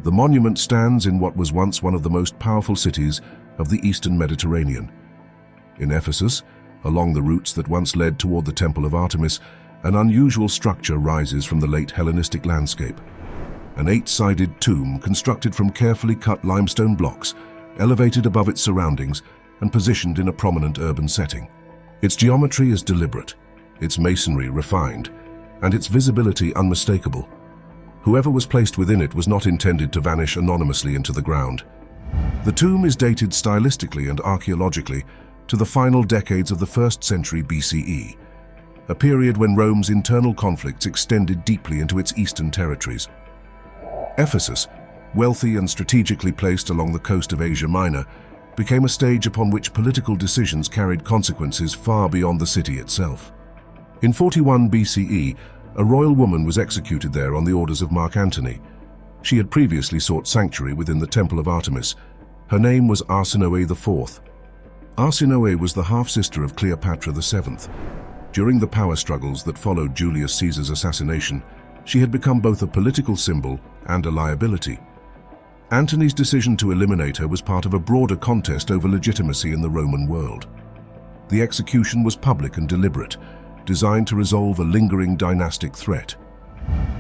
The monument stands in what was once one of the most powerful cities of the Eastern Mediterranean. In Ephesus, along the routes that once led toward the Temple of Artemis, an unusual structure rises from the late Hellenistic landscape. An 8-sided tomb constructed from carefully cut limestone blocks, elevated above its surroundings and positioned in a prominent urban setting. Its geometry is deliberate, its masonry refined, and its visibility unmistakable. Whoever was placed within it was not intended to vanish anonymously into the ground. The tomb is dated stylistically and archaeologically to the final decades of the 1st century BCE, a period when Rome's internal conflicts extended deeply into its eastern territories. Ephesus, wealthy and strategically placed along the coast of Asia Minor, became a stage upon which political decisions carried consequences far beyond the city itself. In 41 BCE, a royal woman was executed there on the orders of Mark Antony. She had previously sought sanctuary within the Temple of Artemis. Her name was Arsinoe IV. Arsinoe was the half-sister of Cleopatra VII. During the power struggles that followed Julius Caesar's assassination, she had become both a political symbol and a liability. Antony's decision to eliminate her was part of a broader contest over legitimacy in the Roman world. The execution was public and deliberate, designed to resolve a lingering dynastic threat.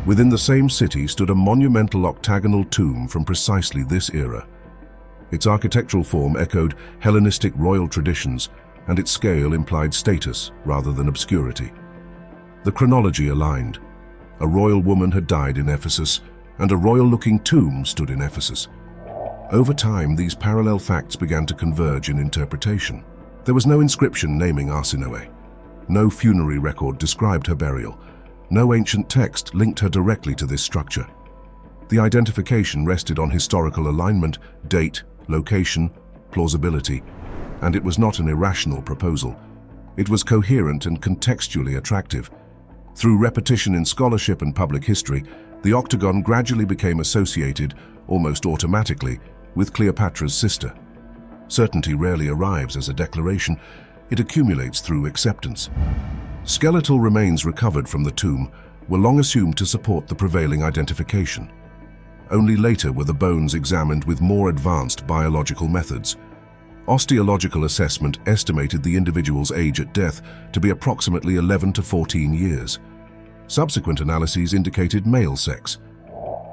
Within the same city stood a monumental octagonal tomb from precisely this era. Its architectural form echoed Hellenistic royal traditions, and its scale implied status rather than obscurity. The chronology aligned. A royal woman had died in Ephesus, and a royal-looking tomb stood in Ephesus. Over time, these parallel facts began to converge in interpretation. There was no inscription naming Arsinoe. No funerary record described her burial. No ancient text linked her directly to this structure. The identification rested on historical alignment, date, location, plausibility, and it was not an irrational proposal. It was coherent and contextually attractive. Through repetition in scholarship and public history, the Octagon gradually became associated, almost automatically, with Cleopatra's sister. Certainty rarely arrives as a declaration, it accumulates through acceptance. Skeletal remains recovered from the tomb were long assumed to support the prevailing identification. Only later were the bones examined with more advanced biological methods. Osteological assessment estimated the individual's age at death to be approximately 11 to 14 years. Subsequent analyses indicated male sex.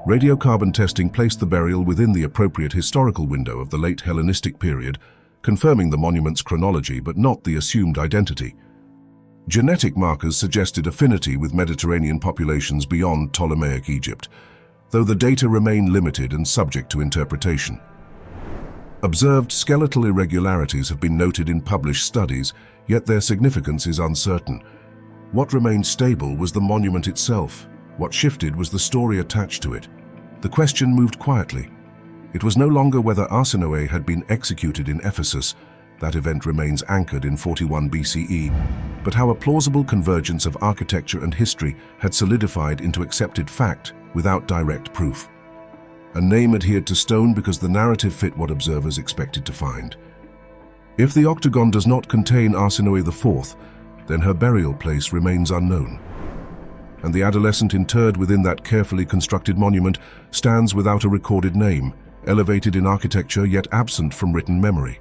Radiocarbon testing placed the burial within the appropriate historical window of the late Hellenistic period, confirming the monument's chronology but not the assumed identity. Genetic markers suggested affinity with Mediterranean populations beyond Ptolemaic Egypt, though the data remain limited and subject to interpretation. Observed skeletal irregularities have been noted in published studies, yet their significance is uncertain. What remained stable was the monument itself. What shifted was the story attached to it. The question moved quietly. It was no longer whether Arsinoe had been executed in Ephesus, that event remains anchored in 41 BCE, but how a plausible convergence of architecture and history had solidified into accepted fact without direct proof. A name adhered to stone because the narrative fit what observers expected to find. If the Octagon does not contain Arsinoe IV, then her burial place remains unknown. And the adolescent interred within that carefully constructed monument stands without a recorded name, elevated in architecture yet absent from written memory.